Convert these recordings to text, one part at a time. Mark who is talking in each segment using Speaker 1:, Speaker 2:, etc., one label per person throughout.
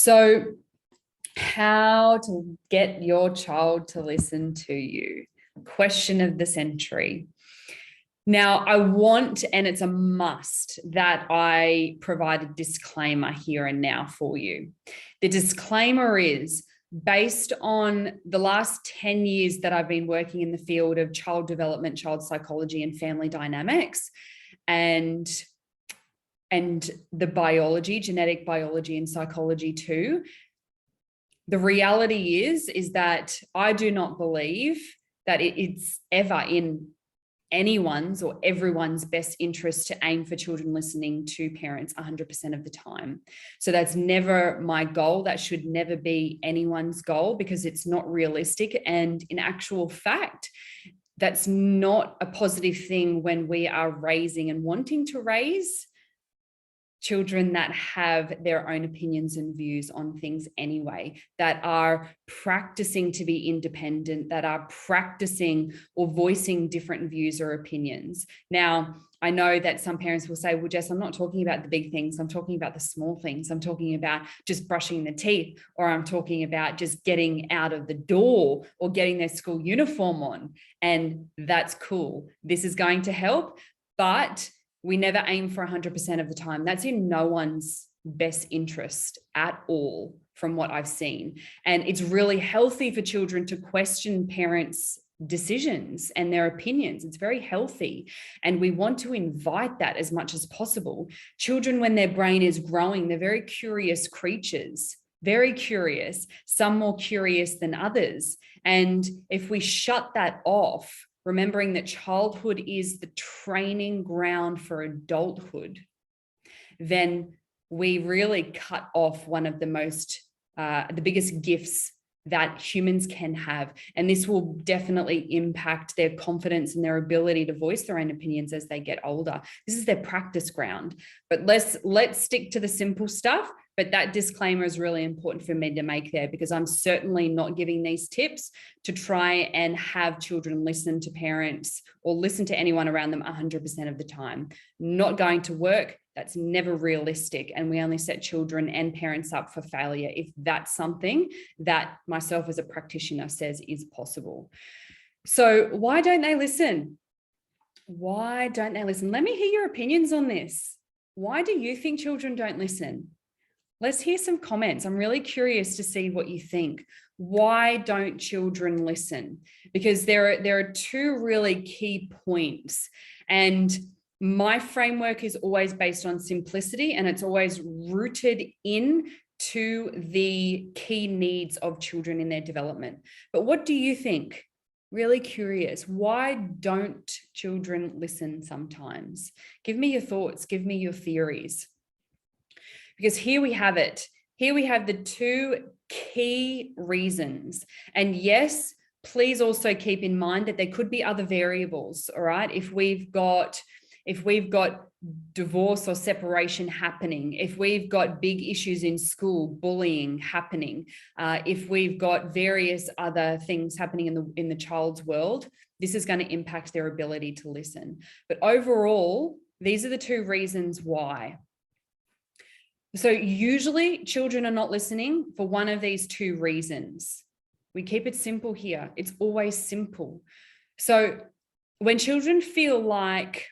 Speaker 1: So, how to get your child to listen to you? Question of the century. Now, I want, and it's a must, that I provide a disclaimer here and now for you. The disclaimer is based on the last 10 years that I've been working in the field of child development, child psychology, and family dynamics, and the biology, genetic biology and psychology too. The reality is that I do not believe that it's ever in anyone's or everyone's best interest to aim for children listening to parents 100% of the time. So that's never my goal. That should never be anyone's goal because it's not realistic. And in actual fact, that's not a positive thing when we are raising and wanting to raise children that have their own opinions and views on things anyway, that are practicing to be independent, that are practicing or voicing different views or opinions. Now, I know that some parents will say, well, Jess, I'm not talking about the big things. I'm talking about the small things. I'm talking about just brushing the teeth, or I'm talking about just getting out of the door or getting their school uniform on. And that's cool. This is going to help, but we never aim for 100% of the time. That's in no one's best interest at all, from what I've seen. And it's really healthy for children to question parents' decisions and their opinions. It's very healthy. And we want to invite that as much as possible. Children, when their brain is growing, they're very curious creatures. Very curious, some more curious than others. And if we shut that off, remembering that childhood is the training ground for adulthood, then we really cut off one of the biggest gifts that humans can have. And this will definitely impact their confidence and their ability to voice their own opinions as they get older. This is their practice ground. But let's stick to the simple stuff. But that disclaimer is really important for me to make there, because I'm certainly not giving these tips to try and have children listen to parents or listen to anyone around them 100% of the time. Not going to work. That's never realistic. And we only set children and parents up for failure if that's something that myself as a practitioner says is possible. So why don't they listen? Why don't they listen? Let me hear your opinions on this. Why do you think children don't listen? Let's hear some comments. I'm really curious to see what you think. Why don't children listen? Because there are two really key points. And my framework is always based on simplicity, and it's always rooted in to the key needs of children in their development. But what do you think? Really curious. Why don't children listen sometimes? Give me your thoughts. Give me your theories. Because here we have it. Here we have the two key reasons. And yes, please also keep in mind that there could be other variables, all right? If we've got divorce or separation happening, if we've got big issues in school, bullying happening, if we've got various other things happening in the child's world, this is going to impact their ability to listen. But overall, these are the two reasons why. So usually children are not listening for one of these two reasons. We keep it simple here. It's always simple. So when children feel like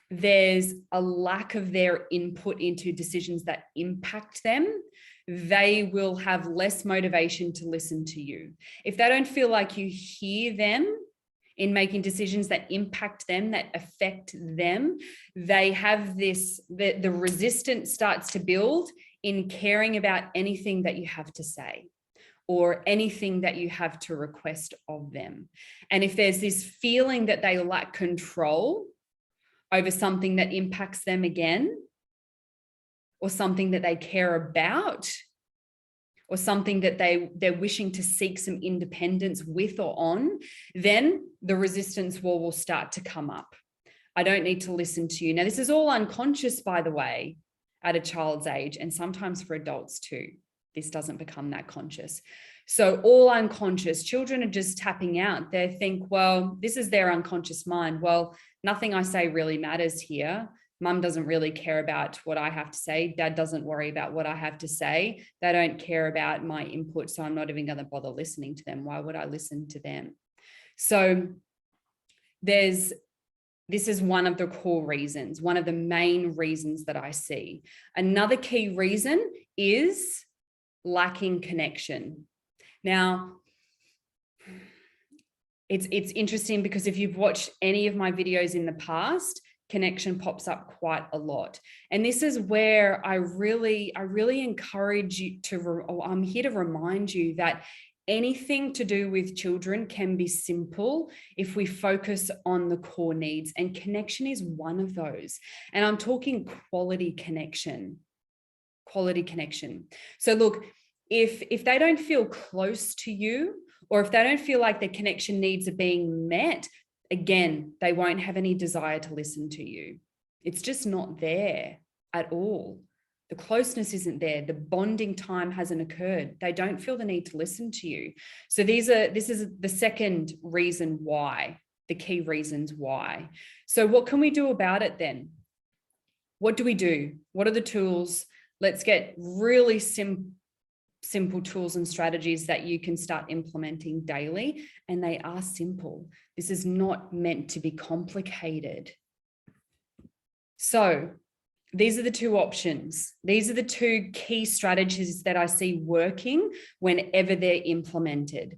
Speaker 1: there's a lack of their input into decisions that impact them, they will have less motivation to listen to you. If they don't feel like you hear them in making decisions that impact them, that affect them, they have the resistance starts to build in caring about anything that you have to say or anything that you have to request of them. And if there's this feeling that they lack control over something that impacts them again, or something that they care about, or something that they're wishing to seek some independence with or on, then the resistance wall will start to come up. I don't need to listen to you. Now, this is all unconscious, by the way, at a child's age, and sometimes for adults too. This doesn't become that conscious. So all unconscious, children are just tapping out. They think, well, this is their unconscious mind. Well, nothing I say really matters here. Mum doesn't really care about what I have to say. Dad doesn't worry about what I have to say. They don't care about my input, so I'm not even going to bother listening to them. Why would I listen to them? So this is one of the core reasons, one of the main reasons that I see. Another key reason is lacking connection. Now, it's interesting because if you've watched any of my videos in the past, connection pops up quite a lot. And this is where I really encourage you I'm here to remind you that anything to do with children can be simple if we focus on the core needs, and connection is one of those. And I'm talking quality connection. So look, if they don't feel close to you, or if they don't feel like their connection needs are being met, again, they won't have any desire to listen to you. It's just not there at all. The closeness isn't there. The bonding time hasn't occurred. They don't feel the need to listen to you. So this is the second reason why, the key reasons why. So what can we do about it then? What do we do? What are the tools? Let's get really simple tools and strategies that you can start implementing daily. And they are simple. This is not meant to be complicated. So these are the two options. These are the two key strategies that I see working whenever they're implemented.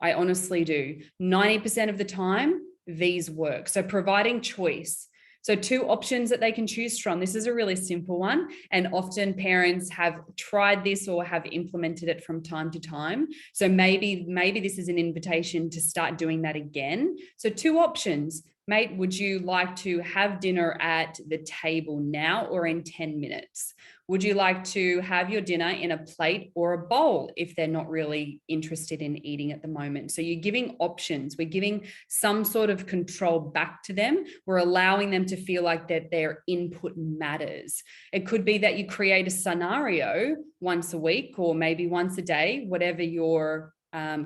Speaker 1: I honestly do. 90% of the time, these work. So providing choice. So two options that they can choose from. This is a really simple one. And often parents have tried this or have implemented it from time to time. So maybe this is an invitation to start doing that again. So two options. Mate, would you like to have dinner at the table now or in 10 minutes? Would you like to have your dinner in a plate or a bowl if they're not really interested in eating at the moment? So you're giving options. We're giving some sort of control back to them. We're allowing them to feel like that their input matters. It could be that you create a scenario once a week or maybe once a day, whatever your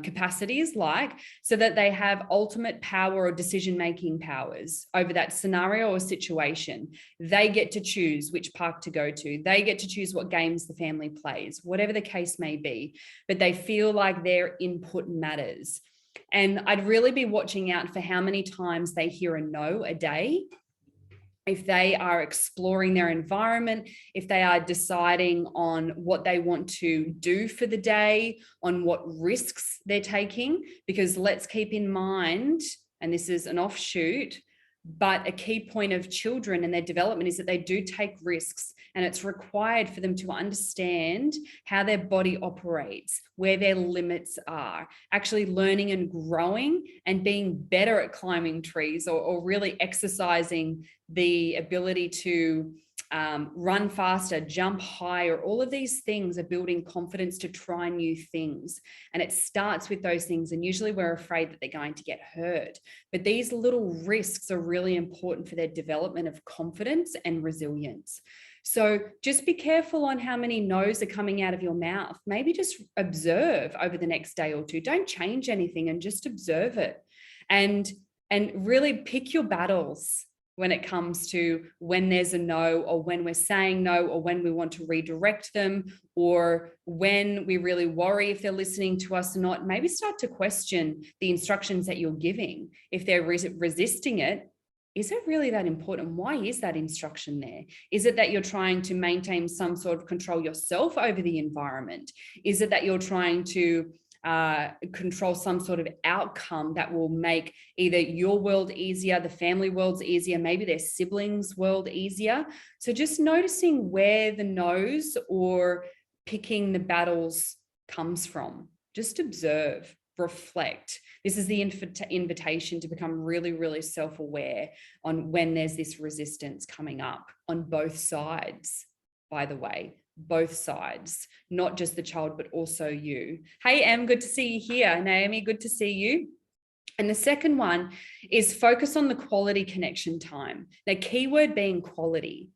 Speaker 1: capacity is like, so that they have ultimate power or decision-making powers over that scenario or situation. They get to choose which park to go to. They get to choose what games the family plays, whatever the case may be, but they feel like their input matters. And I'd really be watching out for how many times they hear a no a day. If they are exploring their environment, if they are deciding on what they want to do for the day, on what risks they're taking, because let's keep in mind, and this is an offshoot, but a key point of children and their development is that they do take risks, and it's required for them to understand how their body operates, where their limits are, actually learning and growing and being better at climbing trees or really exercising the ability to run faster, jump higher. All of these things are building confidence to try new things. And it starts with those things. And usually we're afraid that they're going to get hurt. But these little risks are really important for their development of confidence and resilience. So just be careful on how many no's are coming out of your mouth. Maybe just observe over the next day or two. Don't change anything and just observe it. And really pick your battles when it comes to when there's a no, or when we're saying no, or when we want to redirect them, or when we really worry if they're listening to us or not. Maybe start to question the instructions that you're giving. If they're resisting it, is it really that important? Why is that instruction there? Is it that you're trying to maintain some sort of control yourself over the environment? Is it that you're trying to control some sort of outcome that will make either your world easier, the family world's easier, maybe their siblings' world easier? So just noticing where the no's or picking the battles comes from. Just observe, reflect. This is the invitation to become really, really self-aware on when there's this resistance coming up on both sides, by the way. Both sides, not just the child, but also you. Hey, Em, good to see you here. Naomi, good to see you. And the second one is focus on the quality connection time. Now, keyword being quality.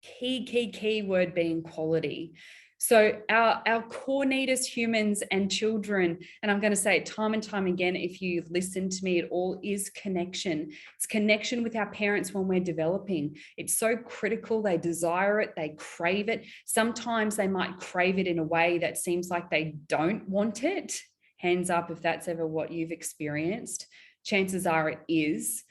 Speaker 1: Key word being quality. So our core need as humans and children, and I'm going to say it time and time again, if you listen to me at all, is connection. It's connection with our parents when we're developing. It's so critical. They desire it. They crave it. Sometimes they might crave it in a way that seems like they don't want it. Hands up if that's ever what you've experienced. Chances are it is.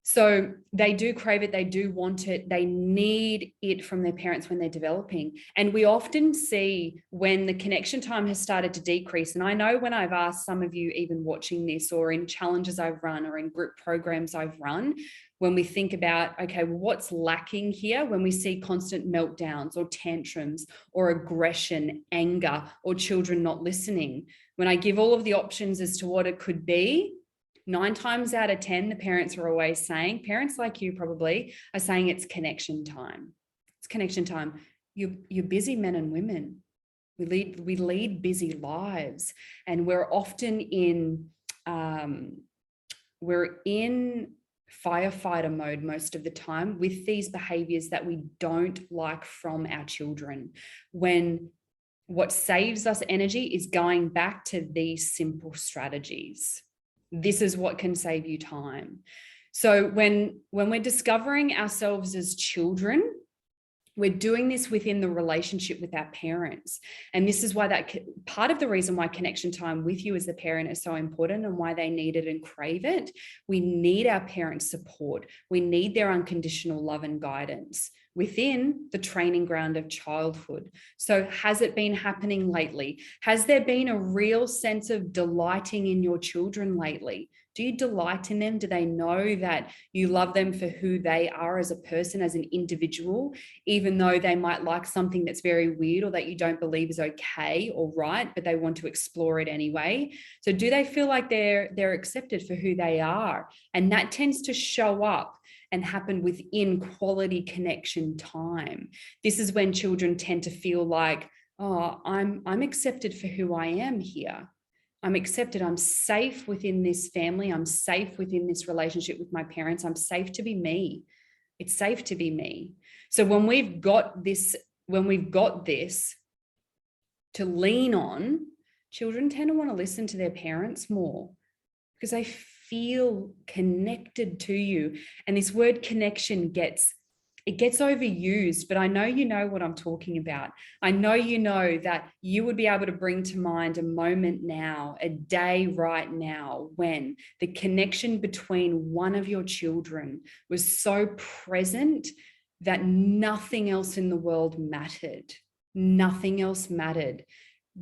Speaker 1: So they do crave it, they do want it, they need it from their parents when they're developing. And we often see when the connection time has started to decrease. And I know when I've asked some of you, even watching this, or in challenges I've run or in group programs I've run, when we think about, okay, well, what's lacking here? When we see constant meltdowns or tantrums or aggression, anger, or children not listening, when I give all of the options as to what it could be, 9 times out of 10, the parents are always saying, parents like you probably are saying it's connection time. It's connection time. You're busy men and women. We lead busy lives, and we're often in firefighter mode most of the time with these behaviors that we don't like from our children, when what saves us energy is going back to these simple strategies. This is what can save you time. So when we're discovering ourselves as children, we're doing this within the relationship with our parents. And this is why part of the reason why connection time with you as the parent is so important and why they need it and crave it. We need our parents' support. We need their unconditional love and guidance within the training ground of childhood. So has it been happening lately? Has there been a real sense of delighting in your children lately? Do you delight in them? Do they know that you love them for who they are as a person, as an individual, even though they might like something that's very weird or that you don't believe is okay or right, but they want to explore it anyway? So do they feel like they're accepted for who they are? And that tends to show up and happen within quality connection time. This is when children tend to feel like, oh, I'm accepted for who I am here. I'm accepted. I'm safe within this family. I'm safe within this relationship with my parents. I'm safe to be me. It's safe to be me. So when we've got this to lean on, children tend to want to listen to their parents more because they feel connected to you. And this word connection gets overused, but I know you know what I'm talking about. I know you know that you would be able to bring to mind a moment now, a day right now, when the connection between one of your children was so present that nothing else in the world mattered. Nothing else mattered.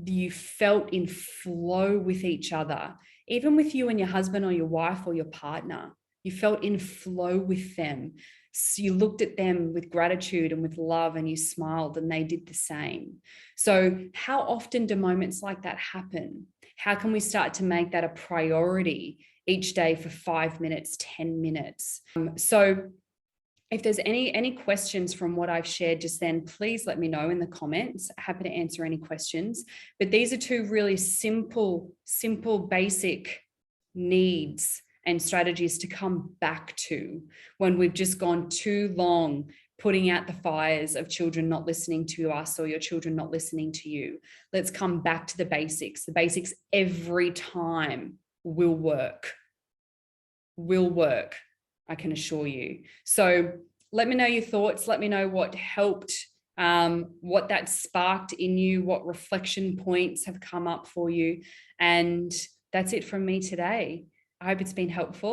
Speaker 1: You felt in flow with each other, even with you and your husband or your wife or your partner. You felt in flow with them. So you looked at them with gratitude and with love, and you smiled, and they did the same. So how often do moments like that happen? How can we start to make that a priority each day for 5 minutes, 10 minutes? So if there's any questions from what I've shared just then, please let me know in the comments. Happy to answer any questions. But these are 2 really simple, basic needs and strategies to come back to when we've just gone too long putting out the fires of children not listening to us or your children not listening to you. Let's come back to the basics. The basics every time will work. I can assure you. So let me know your thoughts. Let me know what helped, what that sparked in you, what reflection points have come up for you. And that's it from me today. I hope it's been helpful.